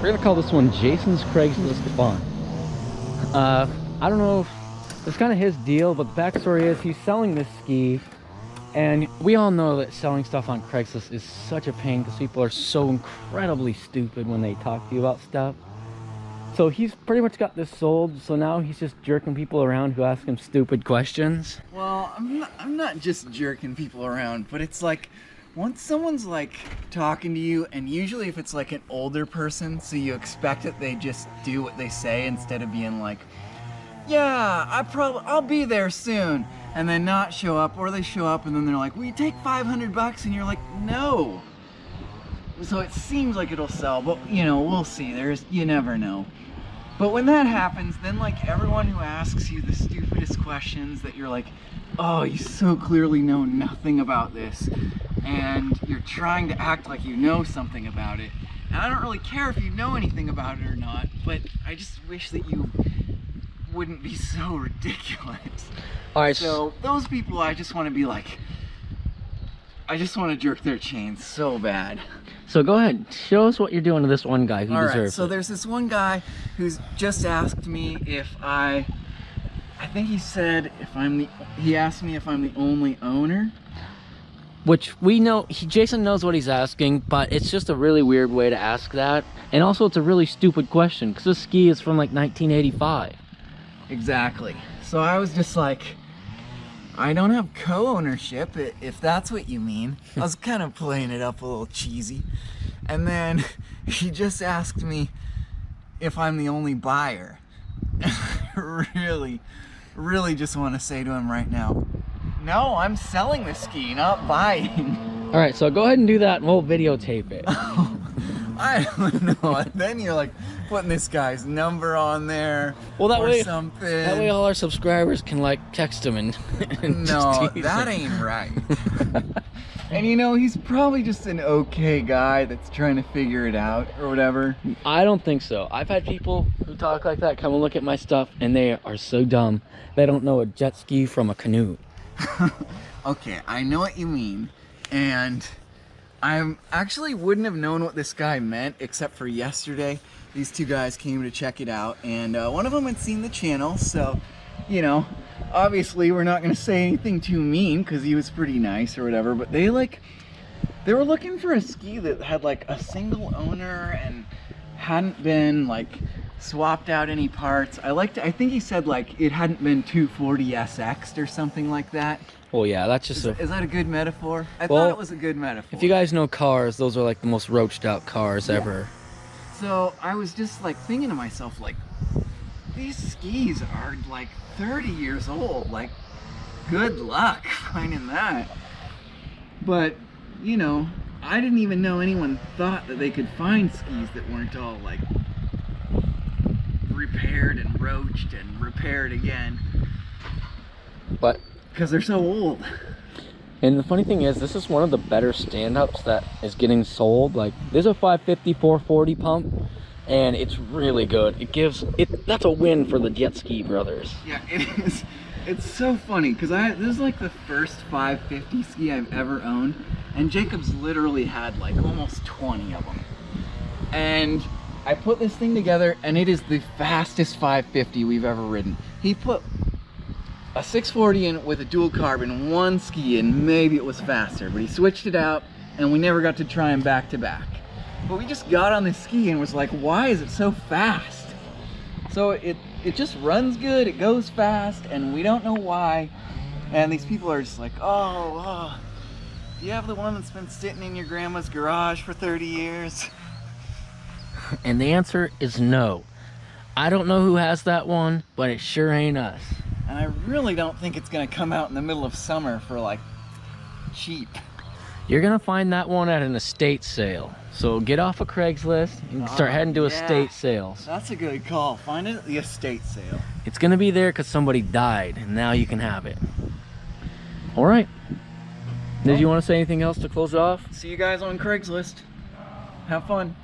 We're gonna call this one Jason's Craigslist Fun. I don't know if it's kind of his deal, but the backstory is he's selling this ski, and we all know that selling stuff on Craigslist is such a pain because people are so incredibly stupid when they talk to you about stuff. So he's pretty much got this sold, so now he's just jerking people around who ask him stupid questions. Well, I'm not just jerking people around, but it's like once someone's like talking to you, and usually if it's like an older person, so you expect that they just do what they say instead of being like, yeah, I'll be there soon, and then not show up, or they show up and then they're like, will you take $500? And you're like, no. So it seems like it'll sell, but you know, we'll see. You never know. But when that happens, then like everyone who asks you the stupidest questions that you're like, oh, you so clearly know nothing about this, and you're trying to act like you know something about it. And I don't really care if you know anything about it or not, but I just wish that you wouldn't be so ridiculous. All right, so those people, I just want to be like, I just want to jerk their chains so bad. So go ahead, show us what you're doing to this one guy who deserves it. So there's this one guy who's just asked me if I think he said he asked me if I'm the only owner. Which we know, Jason knows what he's asking, but it's just a really weird way to ask that. And also it's a really stupid question, because this ski is from like 1985. Exactly. So I was just like, I don't have co-ownership, if that's what you mean. I was kind of playing it up a little cheesy. And then he just asked me if I'm the only buyer. Really just want to say to him right now, no, I'm selling the ski, not buying. All right, so go ahead and do that and we'll videotape it. I don't know. Then you're like putting this guy's number on there, well, that or way, something. That way all our subscribers can like text him and no, that ain't right. And you know, he's probably just an okay guy that's trying to figure it out or whatever. I don't think so. I've had people who talk like that come and look at my stuff, and they are so dumb they don't know a jet ski from a canoe. Okay, I know what you mean, and I actually wouldn't have known what this guy meant except for yesterday. These two guys came to check it out, and one of them had seen the channel, so, you know, obviously we're not going to say anything too mean because he was pretty nice or whatever, but they were looking for a ski that had like a single owner and hadn't been like swapped out any parts. I think he said like it hadn't been 240 SX'd or something like that. Well, yeah, that's just is that a good metaphor? I thought it was a good metaphor. If you guys know cars, those are like the most roached out cars ever. So I was just like thinking to myself, like, these skis are like 30 years old. Like, good luck finding that. But, you know, I didn't even know anyone thought that they could find skis that weren't all like repaired and roached and repaired again. But because they're so old. And the funny thing is, this is one of the better stand-ups that is getting sold. Like, there's a 550 440 pump, and it's really good. That's a win for the JetSki brothers. Yeah, it is. It's so funny because this is like the first 550 ski I've ever owned, and Jacob's literally had like almost 20 of them. And I put this thing together, and it is the fastest 550 we've ever ridden. He put a 640 in with a dual carbon, one ski, and maybe it was faster, but he switched it out, and we never got to try them back to back. But we just got on this ski and was like, why is it so fast? So it just runs good, it goes fast, and we don't know why. And these people are just like, oh, do you have the one that's been sitting in your grandma's garage for 30 years? And the answer is no. I don't know who has that one, but it sure ain't us. And I really don't think it's gonna come out in the middle of summer for like cheap. You're gonna find that one at an estate sale. So get off of Craigslist and start heading to estate sales. That's a good call. Find it at the estate sale. It's gonna be there because somebody died, and now you can have it. All right. Did you want to say anything else to close off? See you guys on Craigslist. Have fun.